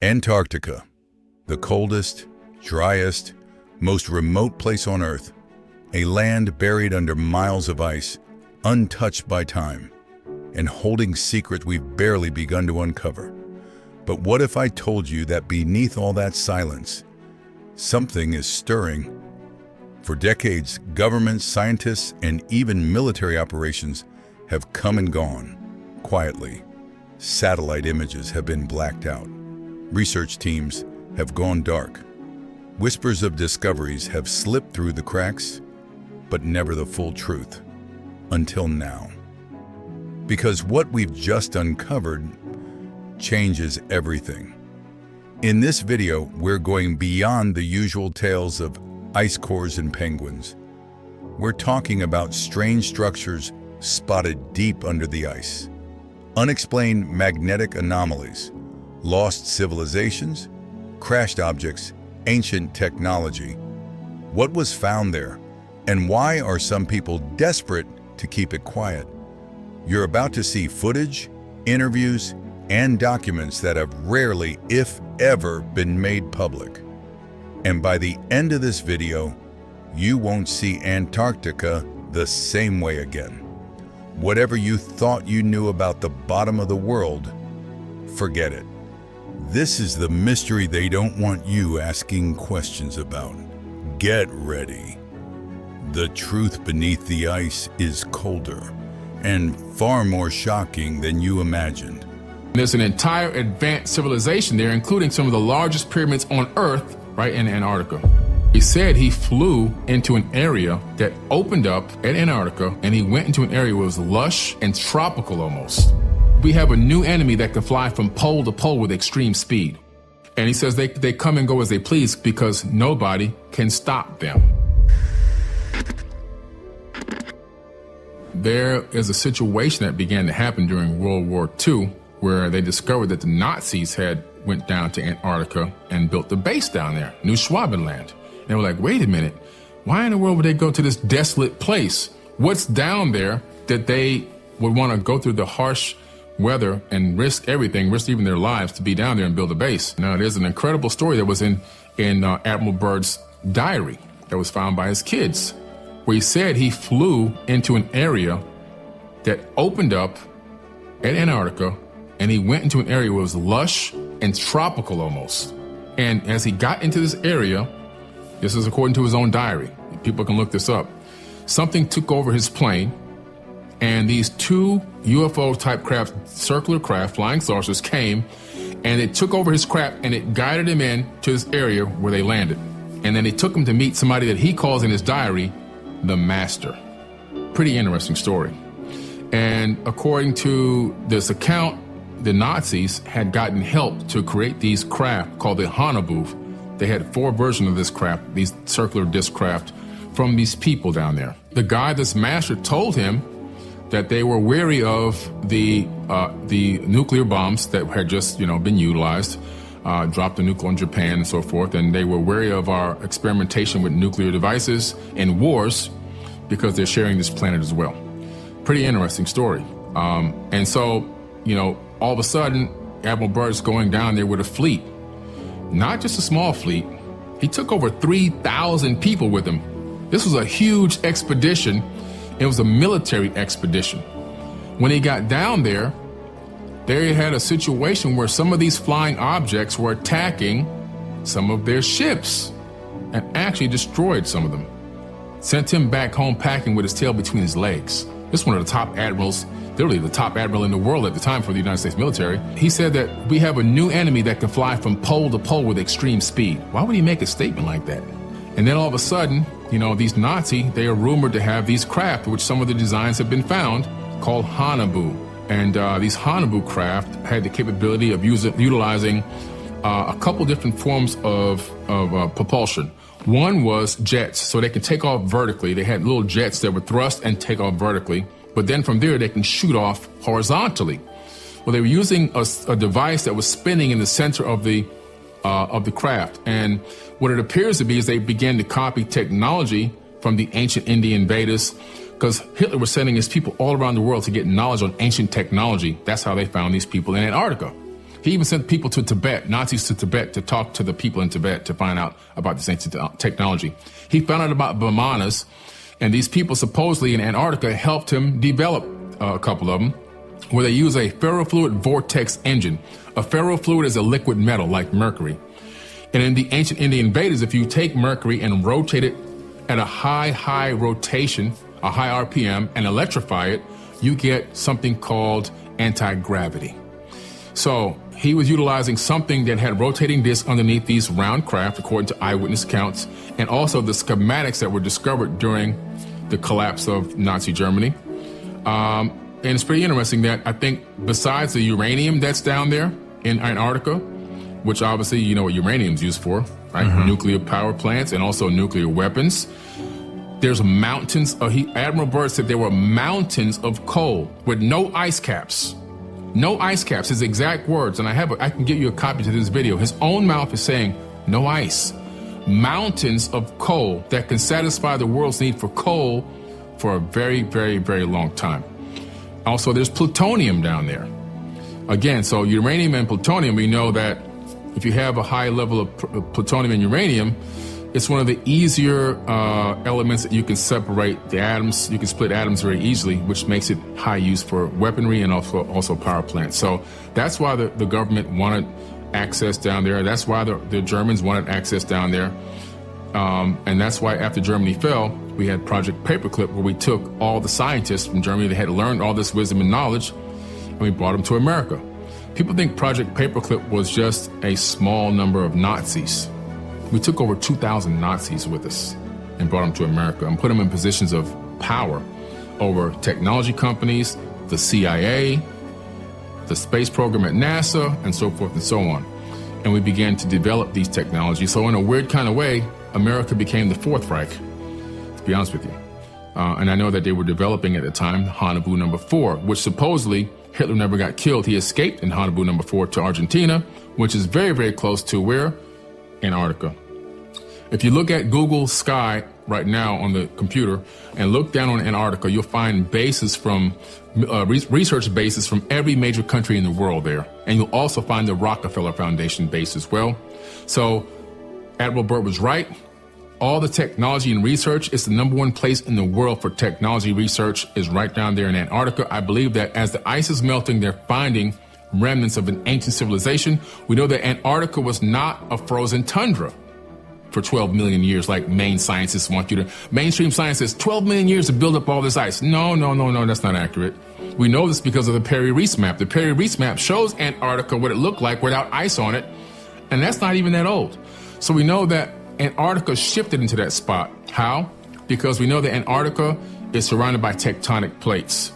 Antarctica, the coldest, driest, most remote place on Earth, a land buried under miles of ice, untouched by time, and holding secrets we've barely begun to uncover. But what if I told you that beneath all that silence, something is stirring? For decades, governments, scientists, and even military operations have come and gone, quietly. Satellite images have been blacked out. Research teams have gone dark. Whispers of discoveries have slipped through the cracks, but never the full truth. Until now. Because what we've just uncovered changes everything. In this video, we're going beyond the usual tales of ice cores and penguins. We're talking about strange structures spotted deep under the ice. Unexplained magnetic anomalies, lost civilizations, crashed objects, ancient technology. What was found there, and why are some people desperate to keep it quiet? You're about to see footage, interviews, and documents that have rarely, if ever, been made public. And by the end of this video, you won't see Antarctica the same way again. Whatever you thought you knew about the bottom of the world, forget it. This is the mystery they don't want you asking questions about. Get ready. The truth beneath the ice is colder and far more shocking than you imagined. There's an entire advanced civilization there, including some of the largest pyramids on Earth, right in Antarctica. He said he flew into an area that opened up at Antarctica, and he went into an area where it was lush and tropical almost. We have a new enemy that can fly from pole to pole with extreme speed. And he says they come and go as they please because nobody can stop them. There is a situation that began to happen during World War II where they discovered that the Nazis had went down to Antarctica and built a base down there, New Schwabenland. And they were like, wait a minute, why in the world would they go to this desolate place? What's down there that they would want to go through the harsh weather and risk everything, risk even their lives to be down there and build a base? Now, there's an incredible story that was in Admiral Byrd's diary that was found by his kids, where he said he flew into an area that opened up at Antarctica, and he went into an area where it was lush and tropical almost. And as he got into this area, this is according to his own diary, people can look this up, something took over his plane, and these two UFO-type craft, circular craft, flying saucers came, and it took over his craft, and it guided him in to this area where they landed. And then they took him to meet somebody that he calls in his diary, the Master. Pretty interesting story. And according to this account, the Nazis had gotten help to create these craft called the Hanabu. They had 4 versions of this craft, these circular disc craft, from these people down there. The guy, this Master, told him that they were wary of the nuclear bombs that had just, been utilized, dropped the nuclear on Japan and so forth, and they were wary of our experimentation with nuclear devices and wars because they're sharing this planet as well. Pretty interesting story. And so, all of a sudden, Admiral Byrd's going down there with a fleet, not just a small fleet. He took over 3,000 people with him. This was a huge expedition. It was a military expedition. When he got down there, they had a situation where some of these flying objects were attacking some of their ships and actually destroyed some of them. Sent him back home packing with his tail between his legs. This is one of the top admirals, literally the top admiral in the world at the time for the United States military. He said that we have a new enemy that can fly from pole to pole with extreme speed. Why would he make a statement like that? And then all of a sudden, these Nazi, they are rumored to have these craft, which some of the designs have been found, called Hanabu. And these Hanabu craft had the capability of utilizing a couple different forms of propulsion. One was jets, so they could take off vertically. They had little jets that would thrust and take off vertically, but then from there they can shoot off horizontally. Well, they were using a device that was spinning in the center of the craft, and what it appears to be is they began to copy technology from the ancient Indian Vedas, because Hitler was sending his people all around the world to get knowledge on ancient technology. That's how they found these people in Antarctica. He even sent people to Tibet, Nazis to Tibet, to talk to the people in Tibet to find out about this ancient technology. He found out about Vimanas, and these people supposedly in Antarctica helped him develop a couple of them, where they use a ferrofluid vortex engine. A ferrofluid is a liquid metal like mercury. And in the ancient Indian Vedas, if you take mercury and rotate it at a high rotation, a high RPM, and electrify it, you get something called anti-gravity. So he was utilizing something that had rotating discs underneath these round craft, according to eyewitness accounts, and also the schematics that were discovered during the collapse of Nazi Germany. And it's pretty interesting that I think besides the uranium that's down there in Antarctica, which obviously you know what uranium's used for, right? Nuclear power plants and also nuclear weapons. There's mountains of, Admiral Byrd said there were mountains of coal with no ice caps. No ice caps, his exact words, and I can give you a copy to this video. His own mouth is saying, no ice. Mountains of coal that can satisfy the world's need for coal for a very, very, very long time. Also, there's plutonium down there. Again, so uranium and plutonium, we know that if you have a high level of plutonium and uranium, it's one of the easier elements that you can separate the atoms. You can split atoms very easily, which makes it high use for weaponry and also power plants. So that's why the government wanted access down there. That's why the Germans wanted access down there. And that's why after Germany fell, we had Project Paperclip, where we took all the scientists from Germany that had learned all this wisdom and knowledge, and we brought them to America. People think Project Paperclip was just a small number of Nazis. We took over 2,000 Nazis with us and brought them to America and put them in positions of power over technology companies, the CIA, the space program at NASA, and so forth and so on. And we began to develop these technologies. So in a weird kind of way, America became the Fourth Reich, to be honest with you. And I know that they were developing at the time Hanaboo number 4, which supposedly Hitler never got killed. He escaped in Hanaboo number 4 to Argentina, which is very, very close to where? Antarctica. If you look at Google Sky right now on the computer and look down on Antarctica, you'll find bases from research bases from every major country in the world there. And you'll also find the Rockefeller Foundation base as well. So Admiral Byrd was right. All the technology and research, it's the #1 place in the world for technology research is right down there in Antarctica. I believe that as the ice is melting, they're finding remnants of an ancient civilization. We know that Antarctica was not a frozen tundra for 12 million years, like mainstream science says 12 million years to build up all this ice. No, that's not accurate. We know this because of the Perry-Reese map. The Perry-Reese map shows Antarctica what it looked like without ice on it, and that's not even that old. So we know that Antarctica shifted into that spot. How? Because we know that Antarctica is surrounded by tectonic plates.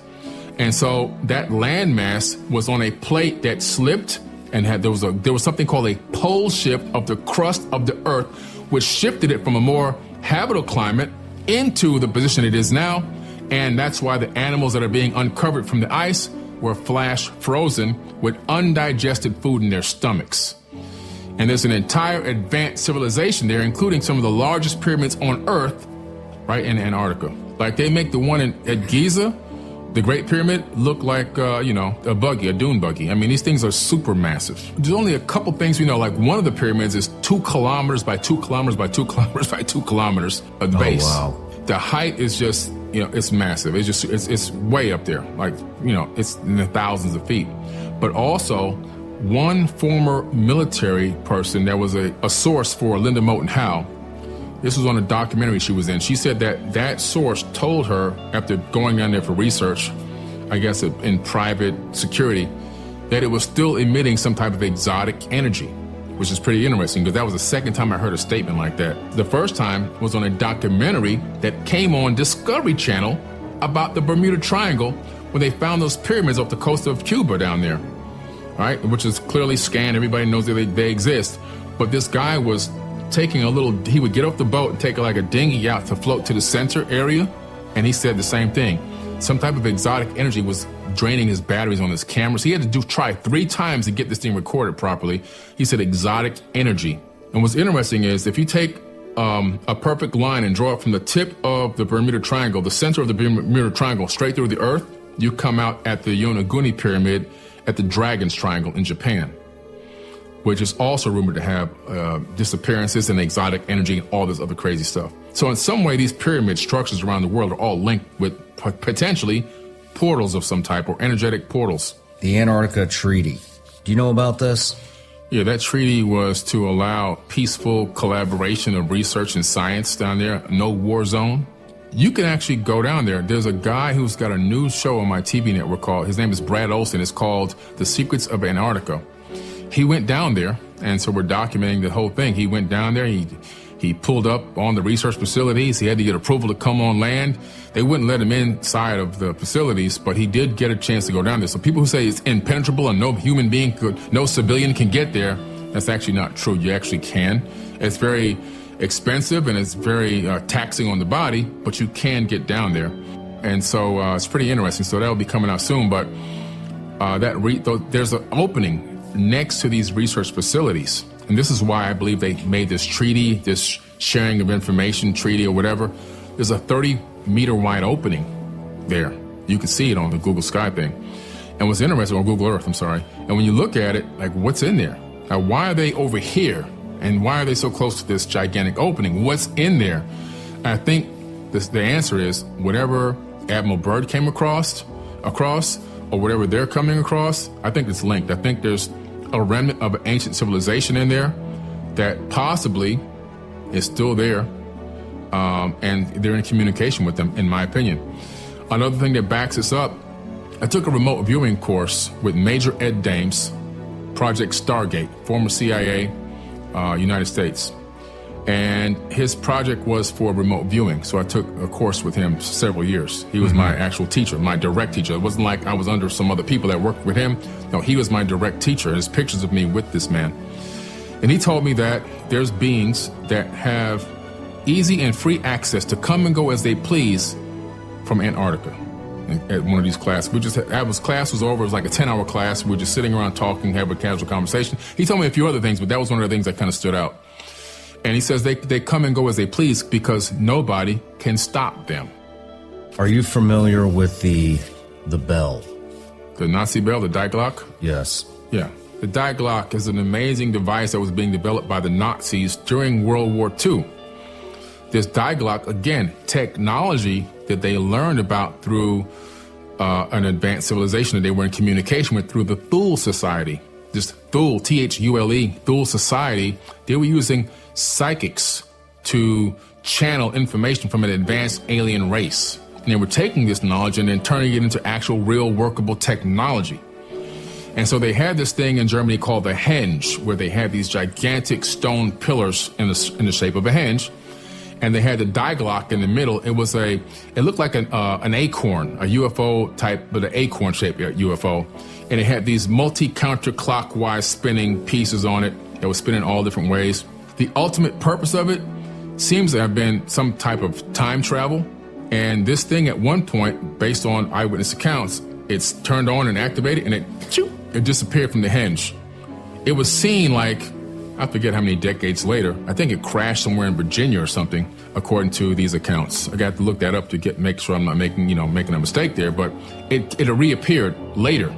And so that landmass was on a plate that slipped and there was something called a pole shift of the crust of the Earth, which shifted it from a more habitable climate into the position it is now. And that's why the animals that are being uncovered from the ice were flash frozen with undigested food in their stomachs. And there's an entire advanced civilization there, including some of the largest pyramids on Earth, right in Antarctica. Like they make the one at Giza, the Great Pyramid, look like, a buggy, a dune buggy. I mean, these things are super massive. There's only a couple things we know. Like one of the pyramids is 2 kilometers by 2 kilometers by 2 kilometers by 2 kilometers at the base. Wow. The height is just, it's massive. It's way up there. Like, it's in the thousands of feet. But also, one former military person that was a source for Linda Moulton Howe, this was on a documentary she was in. She said that source told her, after going down there for research, I guess in private security, that it was still emitting some type of exotic energy, which is pretty interesting because that was the second time I heard a statement like that. The first time was on a documentary that came on Discovery Channel about the Bermuda Triangle when they found those pyramids off the coast of Cuba down there. Right, which is clearly scanned. Everybody knows that they exist. But this guy was taking he would get off the boat and take like a dinghy out to float to the center area. And he said the same thing. Some type of exotic energy was draining his batteries on his cameras. He had to try 3 times to get this thing recorded properly. He said exotic energy. And what's interesting is if you take a perfect line and draw it from the tip of the Bermuda Triangle, the center of the Bermuda Triangle, straight through the Earth, you come out at the Yonaguni Pyramid at the Dragon's Triangle in Japan. which is also rumored to have disappearances and exotic energy and all this other crazy stuff. So in some way, these pyramid structures around the world are all linked with potentially portals of some type or energetic portals. The Antarctica Treaty. Do you know about this? Yeah, that treaty was to allow peaceful collaboration of research and science down there, no war zone. You can actually go down there. There's a guy who's got a new show on my TV network called, his name is Brad Olson. It's called The Secrets of Antarctica. He went down there, and so we're documenting the whole thing. He went down there, he pulled up on the research facilities. He had to get approval to come on land. They wouldn't let him inside of the facilities, but he did get a chance to go down there. So people who say it's impenetrable and no human being no civilian can get there, that's actually not true. You actually can. It's very expensive and it's very taxing on the body, but you can get down there. And so it's pretty interesting. So that'll be coming out soon, but there's an opening next to these research facilities. And this is why I believe they made this treaty, this sharing of information treaty or whatever. There's a 30-meter wide opening there. You can see it on the Google Sky thing. And what's interesting, on Google Earth, I'm sorry. And when you look at it, like, what's in there? Now, why are they over here? And why are they so close to this gigantic opening? What's in there? I think the answer is whatever Admiral Byrd came across, or whatever they're coming across, I think it's linked. I think there's a remnant of an ancient civilization in there that possibly is still there, and they're in communication with them, in my opinion. Another thing that backs this up, I took a remote viewing course with Major Ed Dames, Project Stargate, former CIA, United States. And his project was for remote viewing. So I took a course with him several years. He was my actual teacher, my direct teacher. It wasn't like I was under some other people that worked with him. No, he was my direct teacher. There's pictures of me with this man. And he told me that there's beings that have easy and free access to come and go as they please from Antarctica. At one of these classes, class was over. It was like a 10-hour class. We were just sitting around talking, having a casual conversation. He told me a few other things, but that was one of the things that kind of stood out. And he says they come and go as they please because nobody can stop them. Are you familiar with the bell? The Nazi bell, the Die Glock? Yes. Yeah. The Die Glock is an amazing device that was being developed by the Nazis during World War II. This Die Glock, again, technology that they learned about through an advanced civilization that they were in communication with through the Thule Society. This Thule, Thule, Thule Society, they were using psychics to channel information from an advanced alien race. And they were taking this knowledge and then turning it into actual real workable technology. And so they had this thing in Germany called the henge, where they had these gigantic stone pillars in the shape of a henge. And they had the Die Glock in the middle. It looked like an acorn, a UFO type, but an acorn shaped UFO. And it had these multi-counterclockwise spinning pieces on it that was spinning all different ways. The ultimate purpose of it seems to have been some type of time travel. And this thing at one point, based on eyewitness accounts, it's turned on and activated and it disappeared from the henge. It was seen like, I forget how many decades later, I think it crashed somewhere in Virginia or something, according to these accounts. I got to look that up to make sure I'm not making a mistake there, but it reappeared later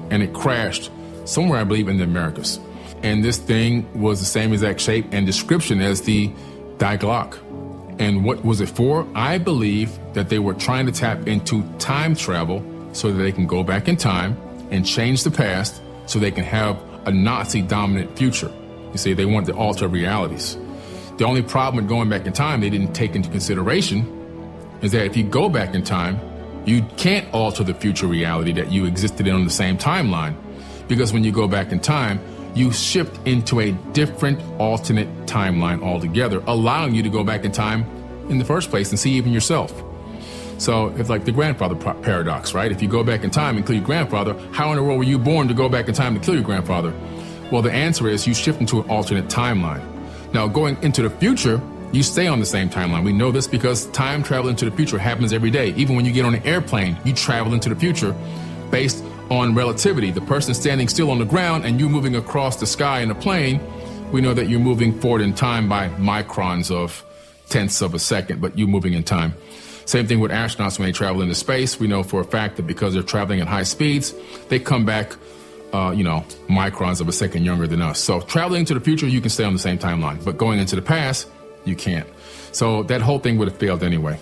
and it crashed somewhere, I believe, in the Americas. And this thing was the same exact shape and description as the Die Glock. And what was it for? I believe that they were trying to tap into time travel so that they can go back in time and change the past so they can have a Nazi-dominant future. You see, they wanted to alter realities. The only problem with going back in time they didn't take into consideration is that if you go back in time, you can't alter the future reality that you existed in on the same timeline. Because when you go back in time, you shift into a different alternate timeline altogether, allowing you to go back in time in the first place and see even yourself. So it's like the grandfather paradox, right? If you go back in time and kill your grandfather, how in the world were you born to go back in time to kill your grandfather? Well, the answer is you shift into an alternate timeline. Now, going into the future, you stay on the same timeline. We know this because time travel into the future happens every day. Even when you get on an airplane, you travel into the future based on relativity. The person standing still on the ground and you moving across the sky in a plane, we know that you're moving forward in time by microns of tenths of a second, but you're moving in time. Same thing with astronauts when they travel into space. We know for a fact that because they're traveling at high speeds, they come back microns of a second younger than us. So traveling to the future, you can stay on the same timeline, but going into the past, you can't. So that whole thing would have failed anyway.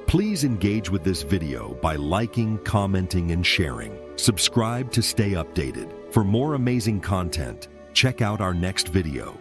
Please engage with this video by liking, commenting, and sharing. Subscribe to stay updated. For more amazing content, check out our next video.